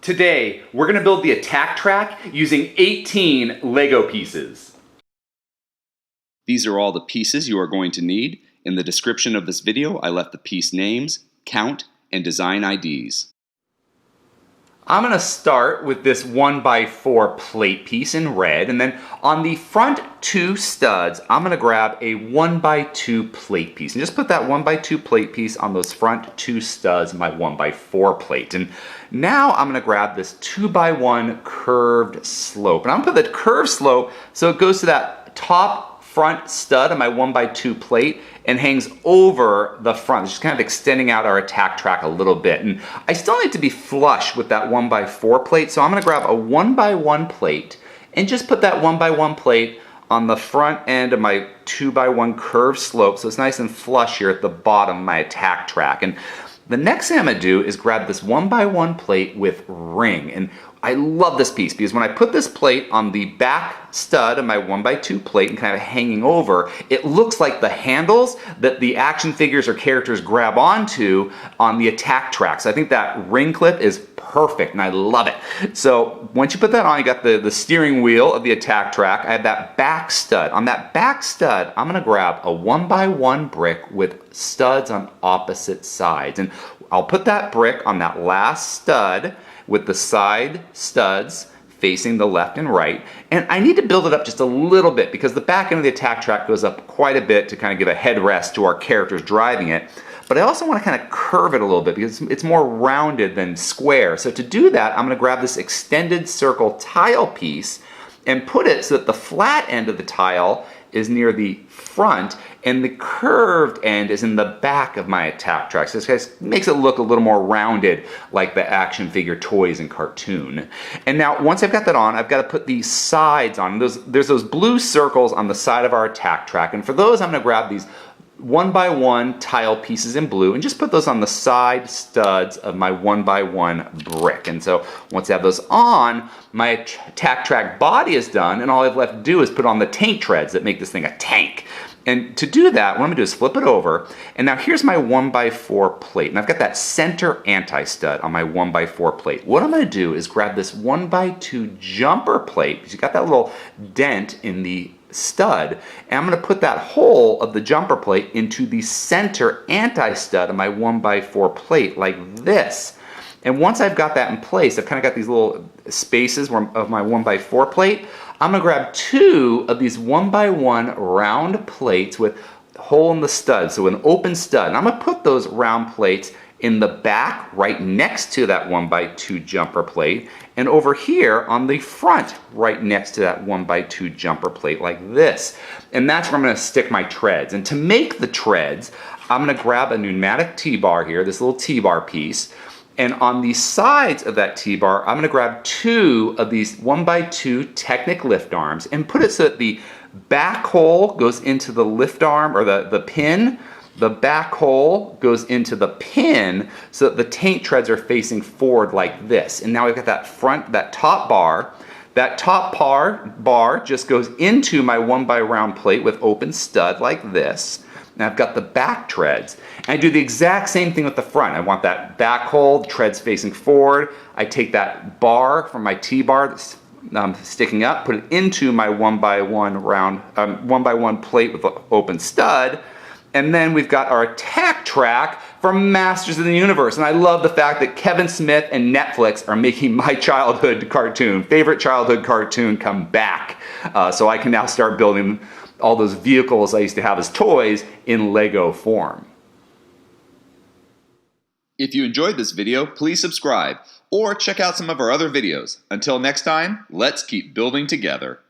Today, we're going to build the attack track using 18 Lego pieces. These are all the pieces you are going to need. In the description of this video, I left the piece names, count, and design IDs. I'm going to start with this 1x4 plate piece in red, and then on the front two studs, I'm going to grab a 1x2 plate piece. And just put that 1x2 plate piece on those front two studs, my 1x4 plate. And now I'm going to grab this 2x1 curved slope. And I'm going to put the curved slope so it goes to that top front stud on my 1x2 plate and hangs over the front, just kind of extending out our attack track a little bit. And I still need to be flush with that 1x4 plate, so I'm going to grab a 1x1 plate and just put that 1x1 plate on the front end of my 2x1 curved slope so it's nice and flush here at the bottom of my attack track. And the next thing I'm going to do is grab this 1x1 plate with ring. And I love this piece because when I put this plate on the back stud of my 1x2 plate and kind of hanging over, it looks like the handles that the action figures or characters grab onto on the attack track. So I think that ring clip is perfect and I love it. So once you put that on, you got the steering wheel of the attack track. I have that back stud. On that back stud, I'm going to grab a 1x1 brick with studs on opposite sides. And I'll put that brick on that last stud with the side studs facing the left and right. And I need to build it up just a little bit because the back end of the attack track goes up quite a bit to kind of give a headrest to our characters driving it. But I also want to kind of curve it a little bit because it's more rounded than square. So to do that, I'm going to grab this extended circle tile piece and put it so that the flat end of the tile is near the front and the curved end is in the back of my attack track. So this makes it look a little more rounded like the action figure toys and cartoon. And now once I've got that on, I've got to put these sides on. There's those blue circles on the side of our attack track, and for those I'm going to grab these 1x1 tile pieces in blue and just put those on the side studs of my 1x1 brick. And so once I have those on, my attack track body is done, and all I've left to do is put on the tank treads that make this thing a tank. And to do that, what I'm going to do is flip it over, and now here's my 1x4 plate, and I've got that center anti-stud on my 1x4 plate. What I'm going to do is grab this 1x2 jumper plate, because you've got that little dent in the stud, and I'm going to put that hole of the jumper plate into the center anti-stud of my 1x4 plate like this. And once I've got that in place, I've kind of got these little spaces of my 1x4 plate. I'm going to grab two of these 1x1 round plates with a hole in the stud, so an open stud. And I'm going to put those round plates in the back right next to that 1x2 jumper plate, and over here on the front right next to that 1x2 jumper plate like this. And that's where I'm going to stick my treads. And to make the treads, I'm going to grab a pneumatic T-bar here, this little T-bar piece, and on the sides of that T-bar, I'm going to grab two of these 1x2 Technic lift arms and put it so that the back hole goes into the lift arm, or the pin. The back hole goes into the pin so that the tank treads are facing forward like this. And now we've got that top bar. That top bar just goes into my 1x1 plate with open stud like this. And I've got the back treads. And I do the exact same thing with the front. I want that back hole, the treads facing forward. I take that bar from my T-bar that's sticking up, put it into my 1x1 plate with the open stud. And then we've got our attack track from Masters of the Universe. And I love the fact that Kevin Smith and Netflix are making my favorite childhood cartoon come back. So I can now start building all those vehicles I used to have as toys in Lego form. If you enjoyed this video, please subscribe or check out some of our other videos. Until next time, let's keep building together.